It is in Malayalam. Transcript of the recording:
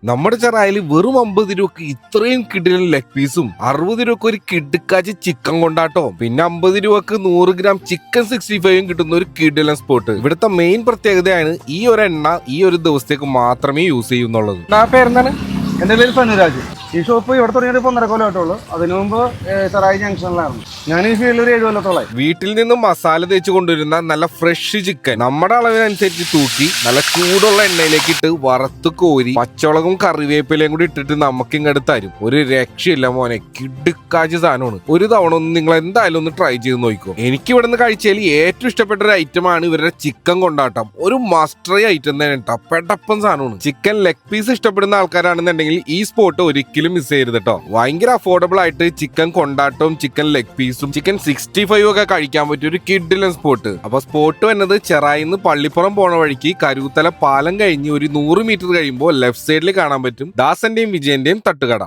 നമ്മുടെ ചെറായിൽ വെറും 50 രൂപക്ക് ഇത്രയും കിടിലൻ ലെഗ് പീസും 60 രൂപക്ക് ഒരു കിടുക്കാച്ചി ചിക്കൻ കൊണ്ടാട്ടോ പിന്നെ 50 രൂപക്ക് 100 ഗ്രാം ചിക്കൻ 65 കിട്ടുന്ന ഒരു കിടിലൻ സ്പോട്ട്. ഇവിടുത്തെ മെയിൻ പ്രത്യേകതയാണ് ഈ ഒരു എണ്ണ ഈ ഒരു ദിവസത്തേക്ക് മാത്രമേ യൂസ് ചെയ്യുന്നുള്ളത്. പേരെന്താണ്? എൻ്റെ പേര് സനുരാജ്. ഈ ഷോപ്പ് ഇവിടെ തുടങ്ങിയിട്ട് 1.5 കൊല്ലമായിട്ടുള്ളൂ. അതിനു മുമ്പ് ചെറായി ജംഗ്ഷനിലായിരുന്നു. ഞാൻ ഈ ഫീൽഡിൽ ഒരു 7 കൊല്ലത്തോളായി. വീട്ടിൽ നിന്നും മസാല തേച്ച് കൊണ്ടുവരുന്ന നല്ല ഫ്രഷ് ചിക്കൻ നമ്മുടെ അളവിനനുസരിച്ച് തൂക്കി നല്ല ചൂടുള്ള എണ്ണയിലേക്ക് ഇട്ട് വറുത്ത് കോരി പച്ചമുളകും കറിവേപ്പിലയും കൂടി ഇട്ടിട്ട് നമുക്ക് ഇങ്ങോട്ട് തരും. ഒരു രക്ഷയില്ല മോനെ, കിടുക്കാച്ച സാധനമാണ്. ഒരു തവണ ഒന്ന് നിങ്ങൾ എന്തായാലും ഒന്ന് ട്രൈ ചെയ്ത് നോക്കിക്കോ. എനിക്ക് ഇവിടെ നിന്ന് കഴിച്ചാൽ ഏറ്റവും ഇഷ്ടപ്പെട്ട ഒരു ഐറ്റമാണ് ഇവരുടെ ചിക്കൻ കൊണ്ടാട്ടം. ഒരു മസ്റ്ററി ഐറ്റം തന്നെ കേട്ടോ, പെടപ്പൻ സാധനമാണ്. ചിക്കൻ ലെഗ് പീസ് ഇഷ്ടപ്പെടുന്ന ആൾക്കാരാണെന്നുണ്ടെങ്കിൽ ഈ സ്പോട്ട് ഒരിക്കലും മിസ് ചെയ്യരുത് കേട്ടോ. ഭയങ്കര അഫോർഡബിൾ ആയിട്ട് ചിക്കൻ കൊണ്ടാട്ടവും ചിക്കൻ ലെഗ് പീസും ചിക്കൻ 65 ഒക്കെ കഴിക്കാൻ പറ്റിയ ഒരു കിഡിലൻ സ്പോട്ട്. അപ്പൊ സ്പോട്ട് വന്നത് ചെറായിന്ന് പള്ളിപ്പുറം പോണ വഴിക്ക് കരുത്തല പാലം കഴിഞ്ഞ് ഒരു 100 മീറ്റർ കഴിയുമ്പോൾ ലെഫ്റ്റ് സൈഡിൽ കാണാൻ പറ്റും ദാസന്റെയും വിജയന്റെയും തട്ടുകട.